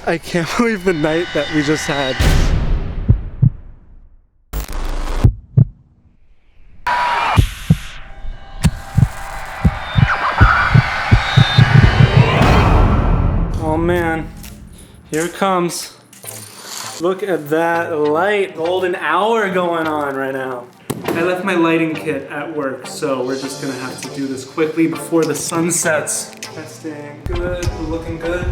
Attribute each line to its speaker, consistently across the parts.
Speaker 1: I can't believe the night that we just had. Oh man, here it comes. Look at that light, golden hour going on right now. I left my lighting kit at work, so we're just gonna have to do this quickly before the sun sets. Testing, good, looking good.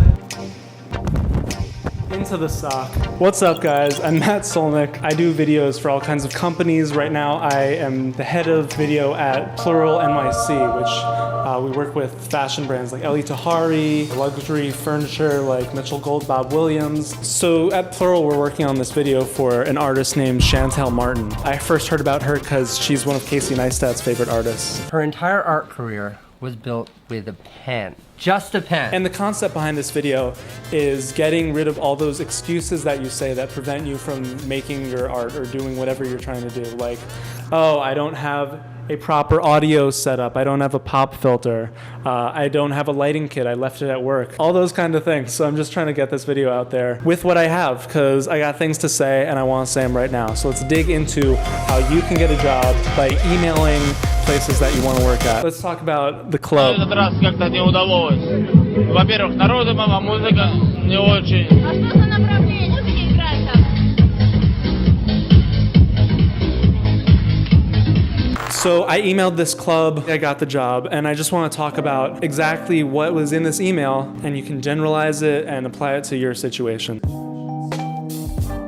Speaker 1: Into the sock. What's up guys, I'm Matt Solnick. I do videos for all kinds of companies. Right now I am the head of video at Plural NYC, which we work with fashion brands like Ellie Tahari, luxury furniture like Mitchell Gold, Bob Williams. So at Plural we're working on this video for an artist named Chantel Martin. I first heard about her because she's one of Casey Neistat's favorite artists.
Speaker 2: Her entire art career was built with a pen. Just a pen.
Speaker 1: And the concept behind this video is getting rid of all those excuses that you say that prevent you from making your art or doing whatever you're trying to do. Like, oh, I don't have a proper audio setup. I don't have a pop filter. I don't have a lighting kit. I left it at work. All those kind of things. So I'm just trying to get this video out there with what I have because I got things to say and I want to say them right now. So let's dig into how you can get a job by emailing places that you want to work at. Let's talk about the club. So I emailed this club, I got the job, and I just want to talk about exactly what was in this email, and you can generalize it and apply it to your situation.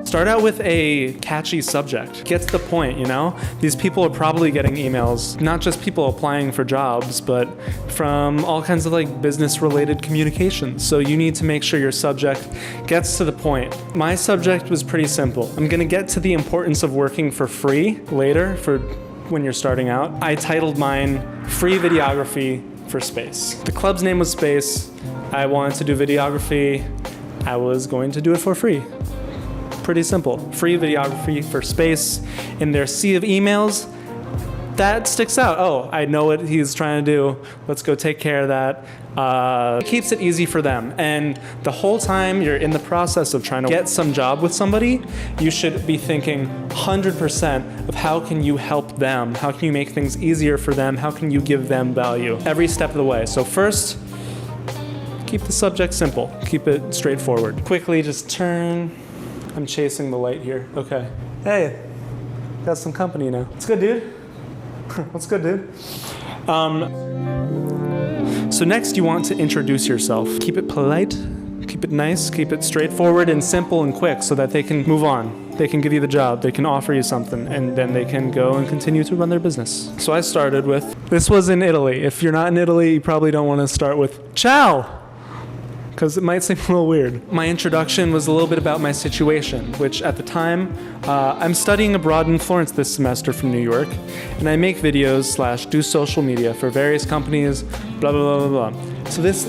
Speaker 1: Start out with a catchy subject. Get to the point, you know? These people are probably getting emails, not just people applying for jobs, but from all kinds of like business-related communications. So you need to make sure your subject gets to the point. My subject was pretty simple. I'm gonna get to the importance of working for free later for when you're starting out. I titled mine Free Videography for Space. The club's name was Space. I wanted to do videography. I was going to do it for free. Pretty simple. Free videography for space. In their sea of emails, that sticks out. Oh, I know what he's trying to do. Let's go take care of that. It keeps it easy for them. And the whole time you're in the process of trying to get some job with somebody, you should be thinking 100% of how can you help them? How can you make things easier for them? How can you give them value? Every step of the way. So first, keep the subject simple. Keep it straightforward. Quickly just turn. I'm chasing the light here. Okay. Hey, got some company now. What's good, dude? What's good, dude? So next you want to introduce yourself. Keep it polite, keep it nice, keep it straightforward and simple and quick so that they can move on. They can give you the job, they can offer you something, and then they can go and continue to run their business. So I started with, this was in Italy. If you're not in Italy, you probably don't want to start with, ciao! Because it might seem a little weird. My introduction was a little bit about my situation, which at the time, I'm studying abroad in Florence this semester from New York, and I make videos / do social media for various companies, blah, blah, blah, blah, blah. So this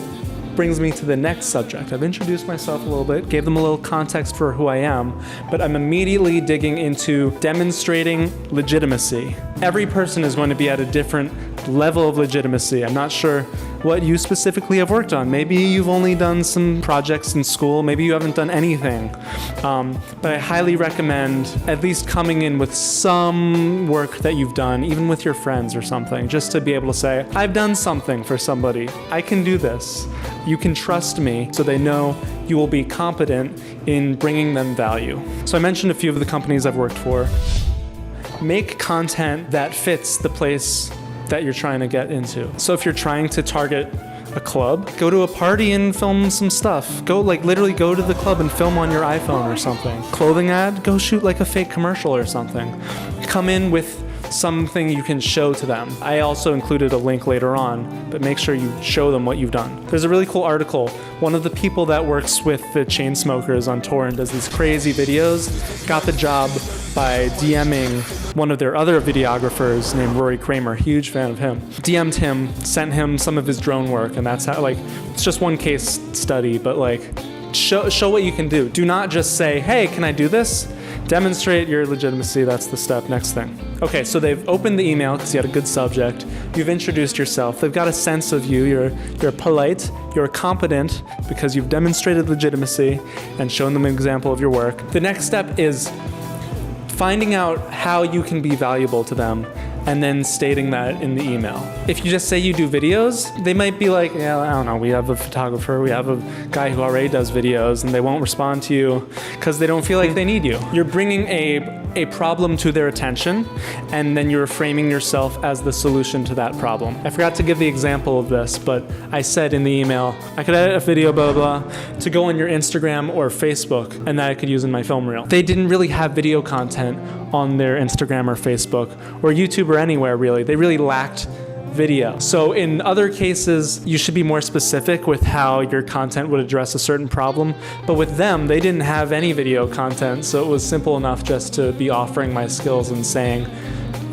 Speaker 1: brings me to the next subject. I've introduced myself a little bit, gave them a little context for who I am, but I'm immediately digging into demonstrating legitimacy. Every person is going to be at a different level of legitimacy. I'm not sure what you specifically have worked on. Maybe you've only done some projects in school, maybe you haven't done anything. But I highly recommend at least coming in with some work that you've done, even with your friends or something, just to be able to say, I've done something for somebody. I can do this. You can trust me, so they know you will be competent in bringing them value. So I mentioned a few of the companies I've worked for. Make content that fits the place that you're trying to get into. So if you're trying to target a club, go to a party and film some stuff. Go literally go to the club and film on your iPhone or something. Clothing ad, go shoot like a fake commercial or something. Come in with something you can show to them. I also included a link later on, but make sure you show them what you've done. There's a really cool article. One of the people that works with the Chainsmokers on tour and does these crazy videos got the job by DMing one of their other videographers named Rory Kramer, huge fan of him. DM'd him, sent him some of his drone work, and that's how, it's just one case study, but show what you can do. Do not just say, hey, can I do this? Demonstrate your legitimacy. That's the step. Next thing. Okay, so they've opened the email because you had a good subject. You've introduced yourself. They've got a sense of you. You're polite. You're competent because you've demonstrated legitimacy and shown them an example of your work. The next step is finding out how you can be valuable to them and then stating that in the email. If you just say you do videos, they might be like, yeah, I don't know, we have a photographer, we have a guy who already does videos, and they won't respond to you because they don't feel like they need you. You're bringing a problem to their attention, and then you're framing yourself as the solution to that problem. I forgot to give the example of this, but I said in the email, I could edit a video, blah, blah, blah, to go on your Instagram or Facebook, and that I could use in my film reel. They didn't really have video content on their Instagram or Facebook or YouTube or anywhere really. They really lacked video. So in other cases, you should be more specific with how your content would address a certain problem. But with them, they didn't have any video content, so it was simple enough just to be offering my skills and saying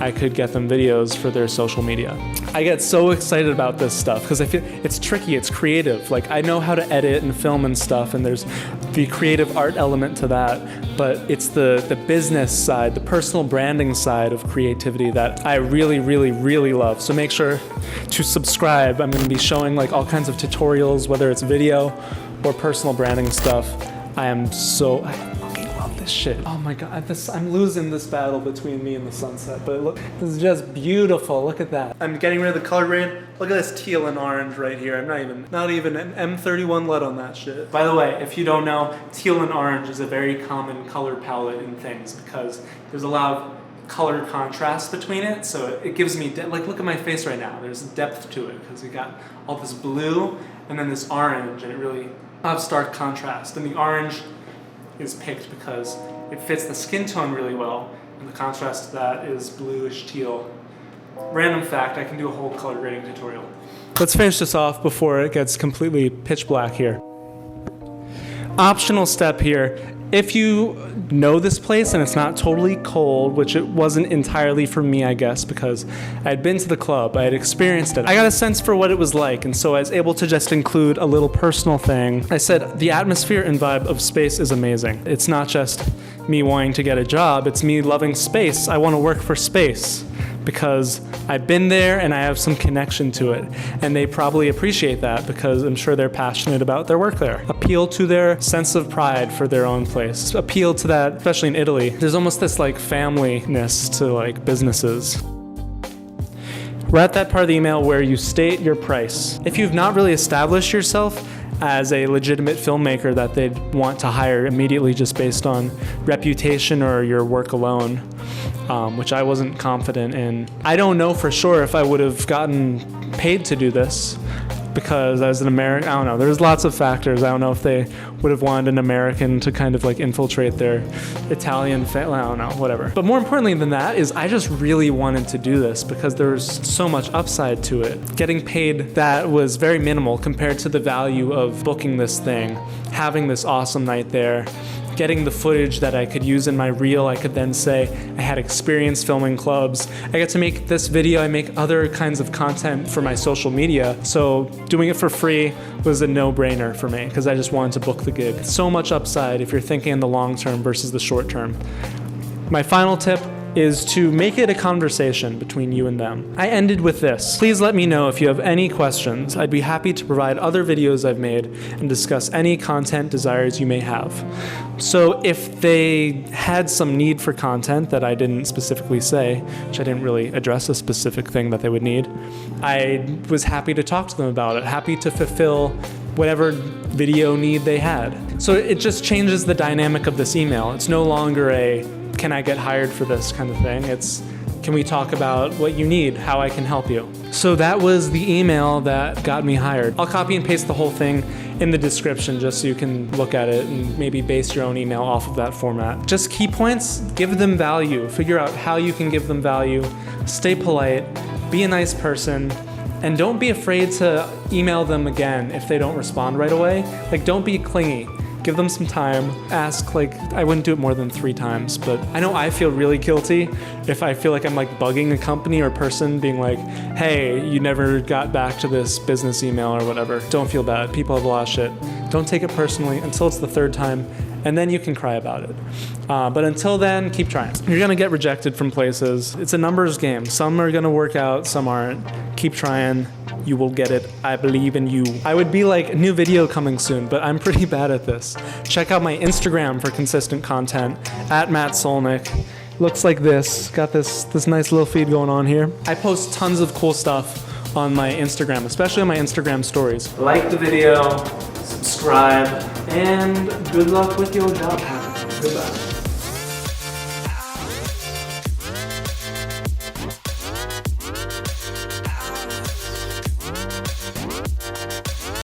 Speaker 1: I could get them videos for their social media. I get so excited about this stuff because I feel it's tricky, it's creative. Like I know how to edit and film and stuff, and there's the creative art element to that, but it's the business side, the personal branding side of creativity that I really, really, really love. So make sure to subscribe. I'm gonna be showing like all kinds of tutorials, whether it's video or personal branding stuff. I fucking love this shit. Oh my God, I'm losing this battle between me and the sunset, but look, this is just beautiful. Look at that. I'm getting rid of the color grade. Look at this teal and orange right here. I'm not even an M31 lead on that shit. By the way, if you don't know, teal and orange is a very common color palette in things because there's a lot of color contrast between it, so it gives me, like look at my face right now, there's depth to it because we got all this blue and then this orange, and it really have stark contrast, and the orange is picked because it fits the skin tone really well, and the contrast to that is bluish teal. Random fact, I can do a whole color grading tutorial. Let's finish this off before it gets completely pitch black here. Optional step here, if you know this place and it's not totally cold, which it wasn't entirely for me, I guess, because I had been to the club, I had experienced it. I got a sense for what it was like, and so I was able to just include a little personal thing. I said, the atmosphere and vibe of space is amazing. It's not just me wanting to get a job, it's me loving space. I want to work for space because I've been there and I have some connection to it. And they probably appreciate that because I'm sure they're passionate about their work there. Appeal to their sense of pride for their own place. Appeal to that, especially in Italy. There's almost this like family-ness to like businesses. We're at that part of the email where you state your price. If you've not really established yourself as a legitimate filmmaker that they'd want to hire immediately just based on reputation or your work alone, which I wasn't confident in. I don't know for sure if I would have gotten paid to do this because as an American, I don't know, there's lots of factors. I don't know if they would have wanted an American to kind of like infiltrate their Italian family, I don't know, whatever. But more importantly than that is I just really wanted to do this because there's so much upside to it. Getting paid that was very minimal compared to the value of booking this thing, having this awesome night there, getting the footage that I could use in my reel. I could then say I had experience filming clubs. I get to make this video. I make other kinds of content for my social media. So doing it for free was a no-brainer for me because I just wanted to book the gig. So much upside if you're thinking in the long term versus the short term. My final tip is to make it a conversation between you and them. I ended with this. Please let me know if you have any questions. I'd be happy to provide other videos I've made and discuss any content desires you may have. So if they had some need for content that I didn't specifically say, which I didn't really address a specific thing that they would need, I was happy to talk to them about it, happy to fulfill whatever video need they had. So it just changes the dynamic of this email. It's no longer a can I get hired for this kind of thing. It's, can we talk about what you need, how I can help you? So that was the email that got me hired. I'll copy and paste the whole thing in the description just so you can look at it and maybe base your own email off of that format. Just key points, give them value. Figure out how you can give them value. Stay polite, be a nice person, and don't be afraid to email them again if they don't respond right away. Like, don't be clingy. Give them some time. Ask, like, I wouldn't do it more than 3 times, but I know I feel really guilty if I feel like I'm like bugging a company or person being like, hey, you never got back to this business email or whatever. Don't feel bad. People have a lot of shit. Don't take it personally until it's the 3rd time and then you can cry about it. But until then, keep trying. You're gonna get rejected from places. It's a numbers game. Some are gonna work out, some aren't. Keep trying. You will get it. I believe in you. I would be like, new video coming soon, but I'm pretty bad at this. Check out my Instagram for consistent content, @MattSolnick. Looks like this. Got this nice little feed going on here. I post tons of cool stuff on my Instagram, especially on my Instagram stories. Like the video, subscribe, and good luck with your job. Goodbye.